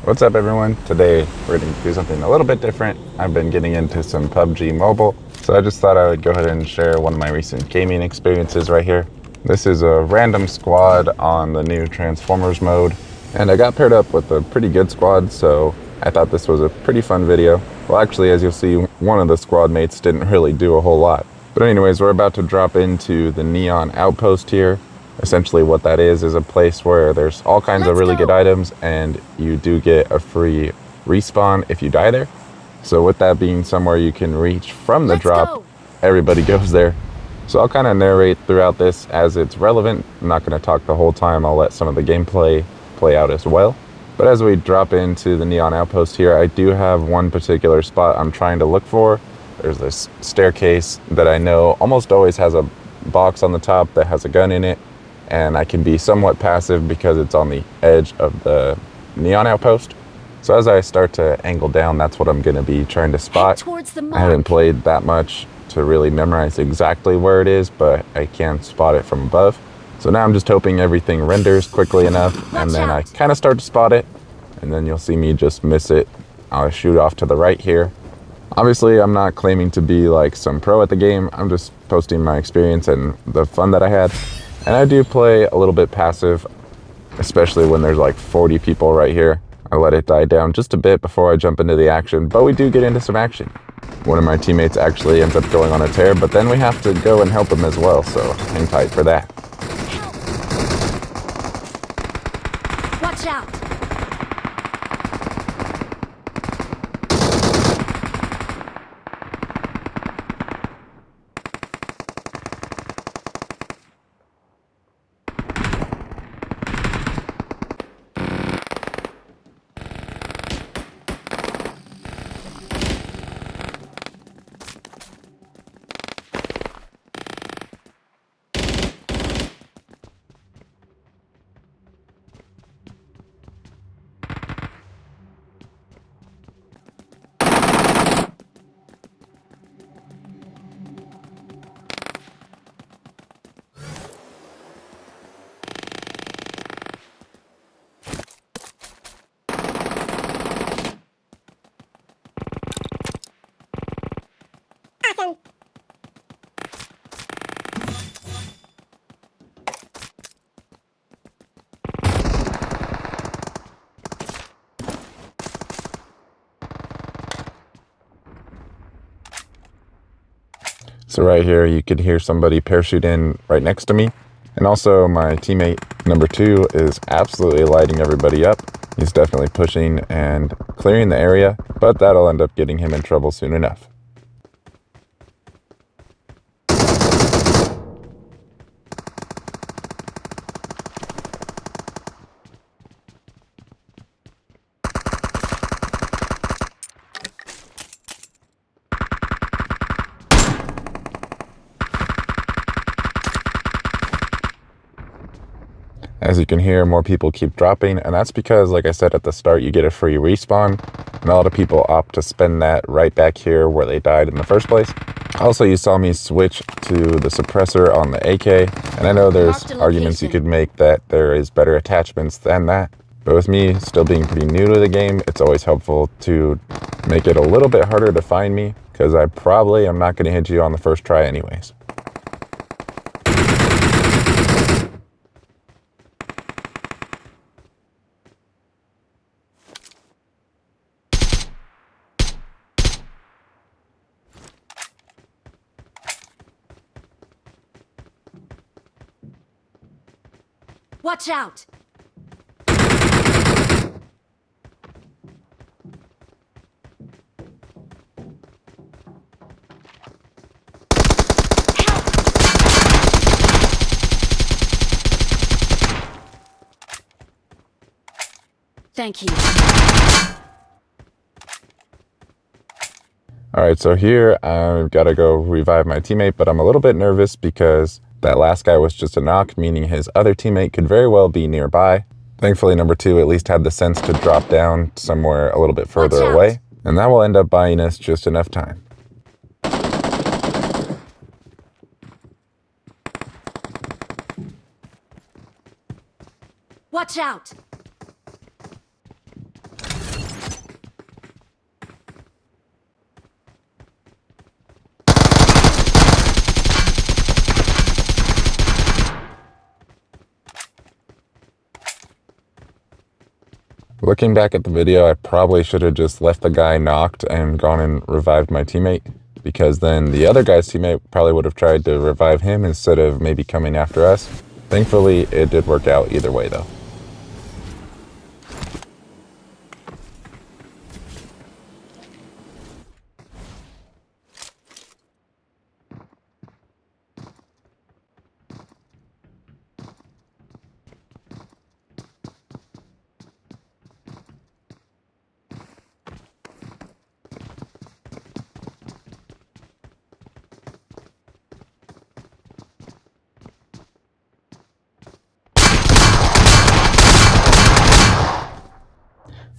What's up everyone? Today we're going to do something a little bit different. I've been getting into some PUBG Mobile, so I just thought I would go ahead and share one of my recent gaming experiences right here. This is a random squad on the new Transformers mode, and I got paired up with a pretty good squad, so I thought this was a pretty fun video. Well, actually, as you'll see, one of the squad mates didn't really do a whole lot. But anyways, we're about to drop into the Neon Outpost here. Essentially what that is a place where there's all kinds of really good items, and you do get a free respawn if you die there. So with that being somewhere you can reach from the drop, everybody goes there. So I'll kind of narrate throughout this as it's relevant. I'm not going to talk the whole time. I'll let some of the gameplay play out as well. But as we drop into the Neon Outpost here, I do have one particular spot I'm trying to look for. There's this staircase that I know almost always has a box on the top that has a gun in it. And I can be somewhat passive because it's on the edge of the Neon Outpost. So as I start to angle down, that's what I'm going to be trying to spot. I haven't played that much to really memorize exactly where it is, but I can spot it from above. So now I'm just hoping everything renders quickly enough, and then I kind of start to spot it, and then you'll see me just miss it. I'll shoot off to the right here. Obviously, I'm not claiming to be like some pro at the game. I'm just posting my experience and the fun that I had. And I do play a little bit passive, especially when there's like 40 people right here. I let it die down just a bit before I jump into the action, but we do get into some action. One of my teammates actually ends up going on a tear, but then we have to go and help him as well, so hang tight for that. Watch out! So right here, you could hear somebody parachute in right next to me. And also my teammate number 2 is absolutely lighting everybody up. He's definitely pushing and clearing the area, but that'll end up getting him in trouble soon enough. As you can hear, more people keep dropping, and that's because, like I said at the start, you get a free respawn, and a lot of people opt to spend that right back here where they died in the first place. Also, you saw me switch to the suppressor on the AK, and I know there's arguments you could make that there is better attachments than that, but with me still being pretty new to the game, it's always helpful to make it a little bit harder to find me, because I probably am not going to hit you on the first try anyways. Watch out! Thank you. Alright, so here I've got to go revive my teammate, but I'm a little bit nervous because that last guy was just a knock, meaning his other teammate could very well be nearby. Thankfully, number 2 at least had the sense to drop down somewhere a little bit further away, and that will end up buying us just enough time. Watch out! Looking back at the video, I probably should have just left the guy knocked and gone and revived my teammate, because then the other guy's teammate probably would have tried to revive him instead of maybe coming after us. Thankfully, it did work out either way though.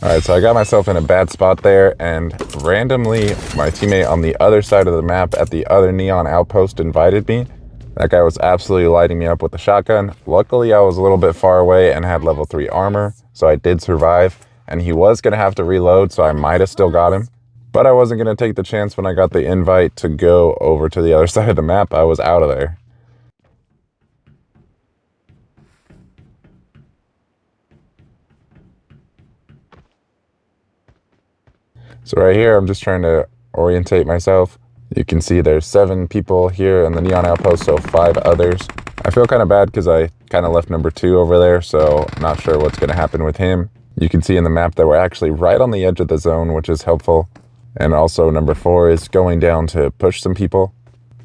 Alright, so I got myself in a bad spot there, and randomly my teammate on the other side of the map at the other neon outpost invited me. That guy was absolutely lighting me up with a shotgun. Luckily, I was a little bit far away and had level 3 armor, so I did survive, and he was going to have to reload, so I might have still got him. But I wasn't going to take the chance when I got the invite to go over to the other side of the map. I was out of there. So right here, I'm just trying to orientate myself. You can see there's 7 people here in the neon outpost, so 5 others. I feel kind of bad because I kind of left number 2 over there, so I'm not sure what's going to happen with him. You can see in the map that we're actually right on the edge of the zone, which is helpful. And also number 4 is going down to push some people.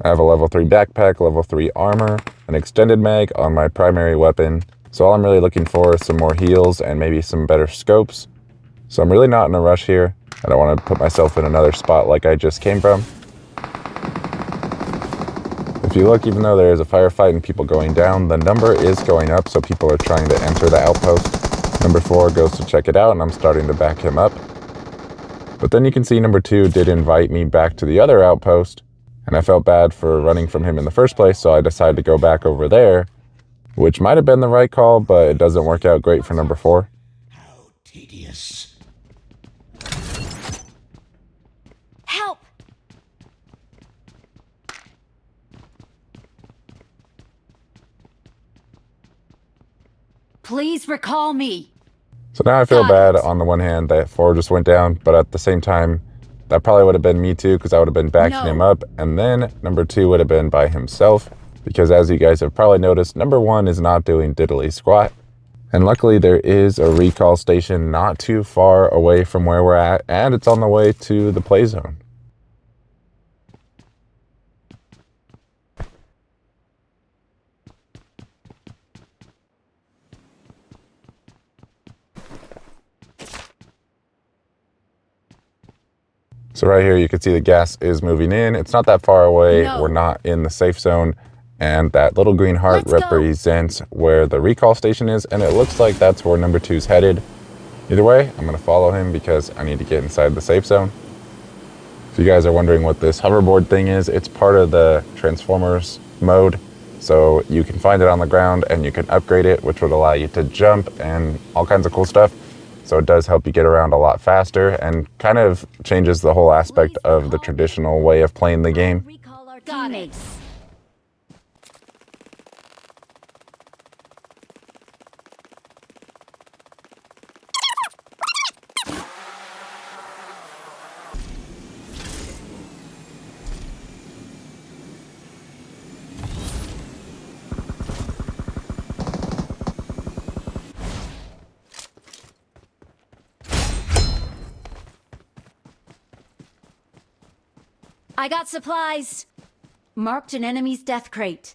I have a level 3 backpack, level 3 armor, an extended mag on my primary weapon. So all I'm really looking for is some more heals and maybe some better scopes. So I'm really not in a rush here. I don't want to put myself in another spot like I just came from. If you look, even though there is a firefight and people going down, the number is going up, so people are trying to enter the outpost. Number 4 goes to check it out, and I'm starting to back him up. But then you can see number 2 did invite me back to the other outpost, and I felt bad for running from him in the first place, so I decided to go back over there, which might have been the right call, but it doesn't work out great for number 4. How tedious. Help! Please recall me. So now I feel bad on the one hand that 4 just went down, but at the same time, that probably would have been me too, because I would have been backing him up, and then number 2 would have been by himself, because as you guys have probably noticed, number 1 is not doing diddly squat. And luckily there is a recall station not too far away from where we're at, and it's on the way to the play zone. So right here, you can see the gas is moving in. It's not that far away. No. We're not in the safe zone. And that little green heart Let's go. represents where the recall station is. And it looks like that's where number 2's headed. Either way, I'm going to follow him because I need to get inside the safe zone. If you guys are wondering what this hoverboard thing is, it's part of the Transformers mode. So you can find it on the ground and you can upgrade it, which would allow you to jump and all kinds of cool stuff. So it does help you get around a lot faster and kind of changes the whole aspect of the traditional way of playing the game. Recall our teammates. I got supplies. Marked an enemy's death crate.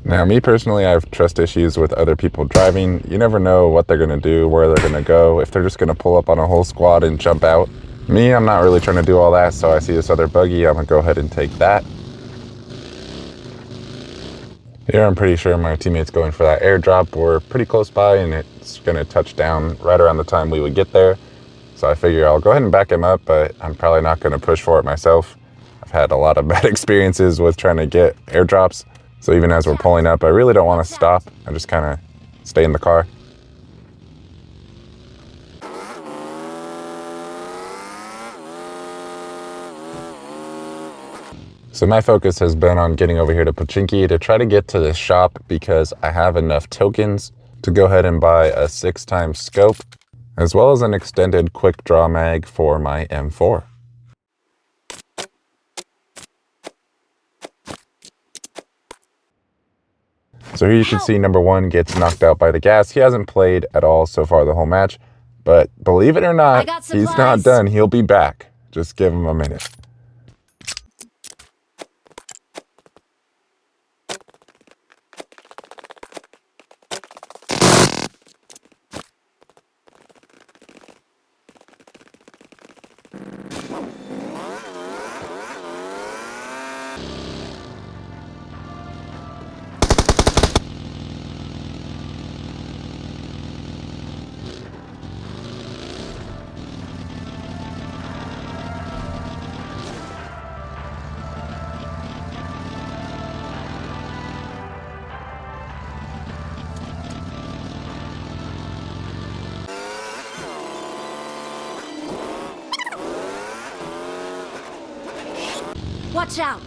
Now, me personally, I have trust issues with other people driving. You never know what they're going to do, where they're going to go, if they're just going to pull up on a whole squad and jump out. Me, I'm not really trying to do all that, so I see this other buggy, I'm going to go ahead and take that. Here, I'm pretty sure my teammate's going for that airdrop. We're pretty close by, and it's going to touch down right around the time we would get there. So I figure I'll go ahead and back him up, but I'm probably not going to push for it myself. I've had a lot of bad experiences with trying to get airdrops. So even as we're pulling up, I really don't want to stop. I just kind of stay in the car. So my focus has been on getting over here to Pochinki to try to get to this shop because I have enough tokens to go ahead and buy a 6x scope, as well as an extended quick draw mag for my M4. So here you can see number one gets knocked out by the gas. He hasn't played at all so far the whole match, but believe it or not, he's not done. He'll be back. Just give him a minute. Watch out!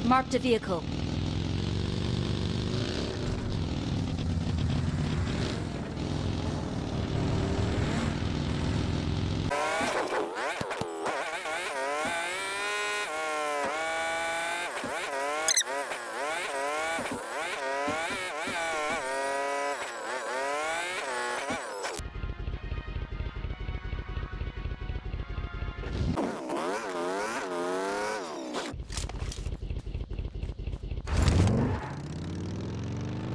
Marked a vehicle.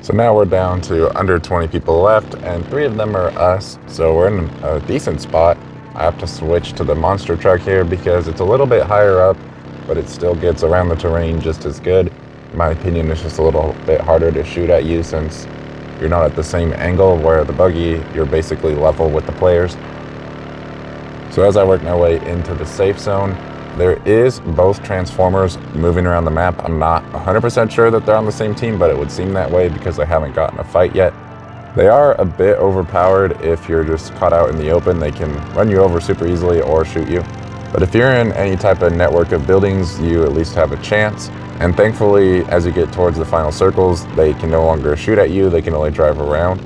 So now we're down to under 20 people left, and 3 of them are us, so we're in a decent spot. I have to switch to the monster truck here because it's a little bit higher up, but it still gets around the terrain just as good. In my opinion, it's just a little bit harder to shoot at you since you're not at the same angle, where the buggy, you're basically level with the players. So as I work my way into the safe zone, there is both Transformers moving around the map. I'm not 100% sure that they're on the same team, but it would seem that way because I haven't gotten a fight yet. They are a bit overpowered. If you're just caught out in the open, they can run you over super easily or shoot you. But if you're in any type of network of buildings, you at least have a chance. And thankfully, as you get towards the final circles, they can no longer shoot at you, they can only drive around.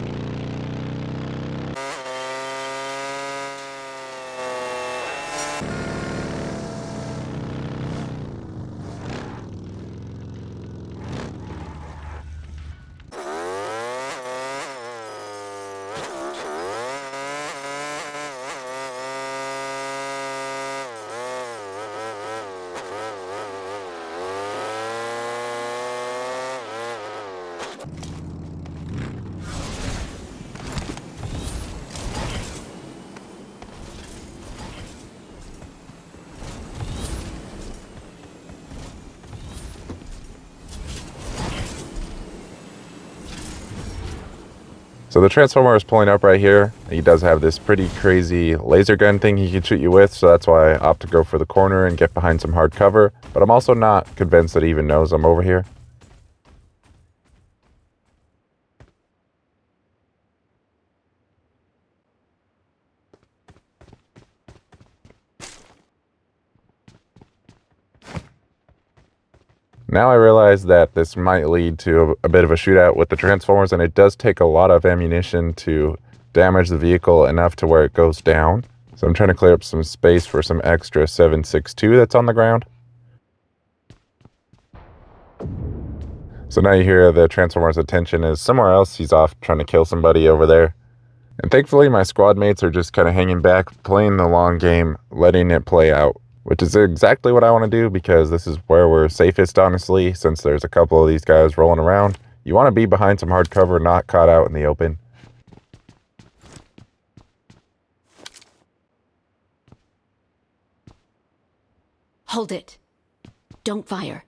So the Transformer is pulling up right here. He does have this pretty crazy laser gun thing he can shoot you with, so that's why I opt to go for the corner and get behind some hard cover. But I'm also not convinced that he even knows I'm over here. Now I realize that this might lead to a bit of a shootout with the Transformers, and it does take a lot of ammunition to damage the vehicle enough to where it goes down. So I'm trying to clear up some space for some extra 7.62 that's on the ground. So now you hear the Transformer's attention is somewhere else. He's off trying to kill somebody over there. And thankfully, my squad mates are just kind of hanging back, playing the long game, letting it play out, which is exactly what I want to do because this is where we're safest, honestly, since there's a couple of these guys rolling around. You want to be behind some hard cover, not caught out in the open. Hold it. Don't fire.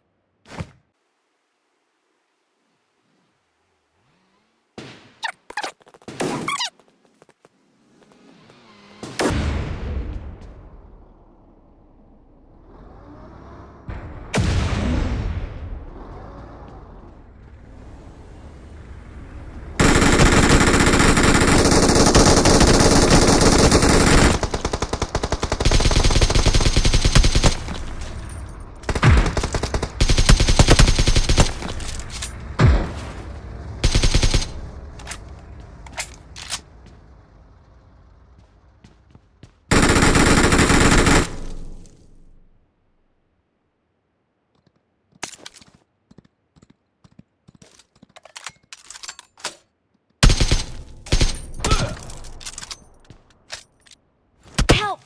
Help!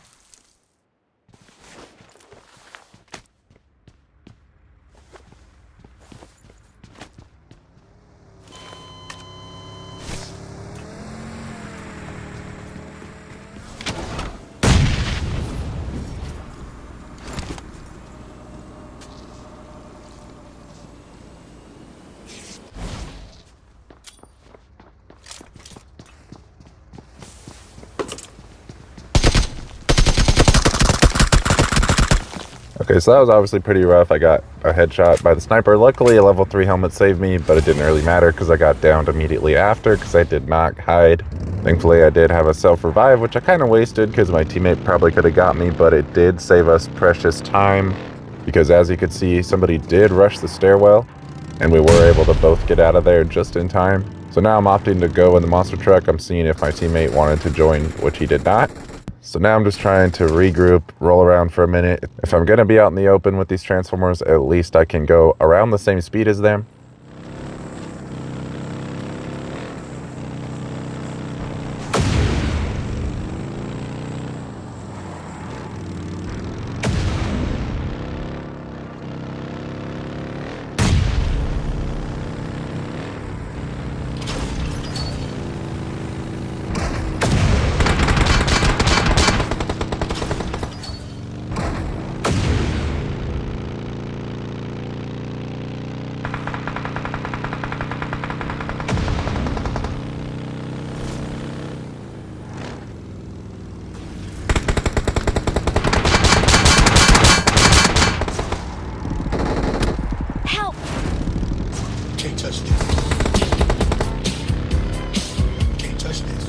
Okay, so that was obviously pretty rough. I got a headshot by the sniper. Luckily, a level 3 helmet saved me, but it didn't really matter because I got downed immediately after because I did not hide. Thankfully, I did have a self-revive, which I kind of wasted because my teammate probably could have got me, but it did save us precious time because as you could see, somebody did rush the stairwell and we were able to both get out of there just in time. So now I'm opting to go in the monster truck. I'm seeing if my teammate wanted to join, which he did not. So now I'm just trying to regroup, roll around for a minute. If I'm going to be out in the open with these Transformers, at least I can go around the same speed as them. Help! Can't touch this. Can't touch this.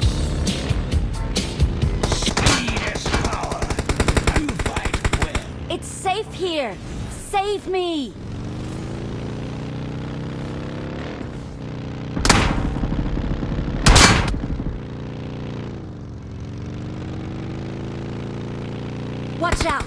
Speed is power. You fight well. It's safe here. Save me! Watch out!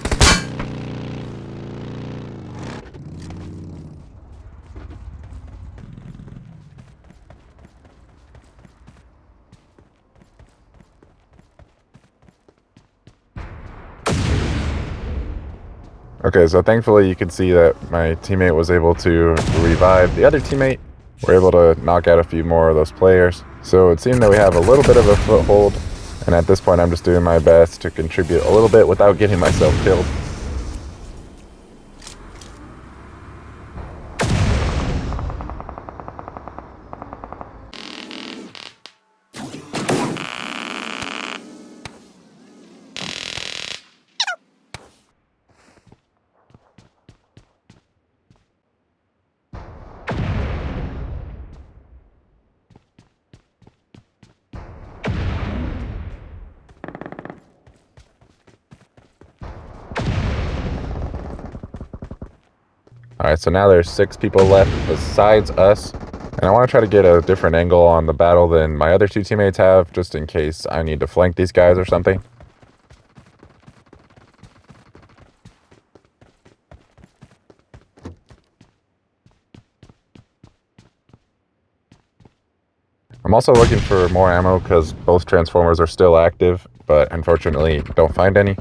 Okay, so thankfully you can see that my teammate was able to revive the other teammate. We're able to knock out a few more of those players. So it seemed that we have a little bit of a foothold. And at this point, I'm just doing my best to contribute a little bit without getting myself killed. Alright, so now there's 6 people left besides us. And I want to try to get a different angle on the battle than my other 2 teammates have, just in case I need to flank these guys or something. also looking for more ammo because both transformers are still active, but unfortunately don't find any.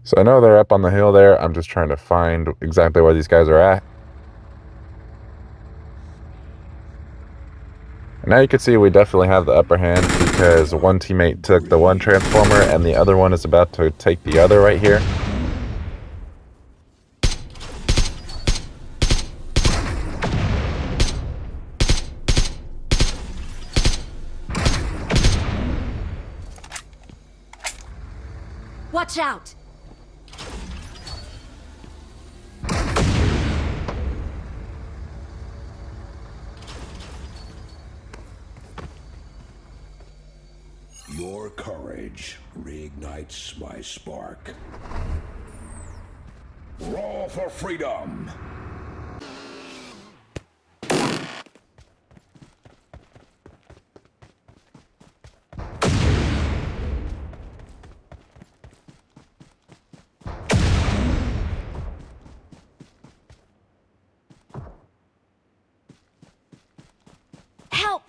So I know they're up on the hill there. I'm just trying to find exactly where these guys are at. And now you can see we definitely have the upper hand because one teammate took the one transformer and the other one is about to take the other right here. Watch out! Your courage reignites my spark. Roll for freedom! Help!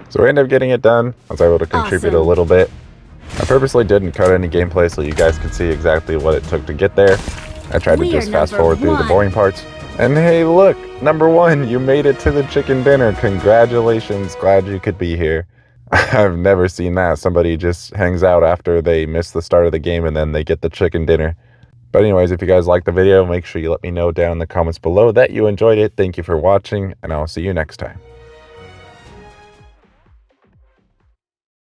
So we ended up getting it done. I was able to contribute a Awesome. little bit. I purposely didn't cut any gameplay so you guys could see exactly what it took to get there. I tried to We are just fast number forward through the one. boring parts. And hey, look, number one, you made it to the chicken dinner. Congratulations, glad you could be here. I've never seen that. Somebody just hangs out after they miss the start of the game and then they get the chicken dinner. But anyways, if you guys liked the video, make sure you let me know down in the comments below that you enjoyed it. Thank you for watching, and I'll see you next time.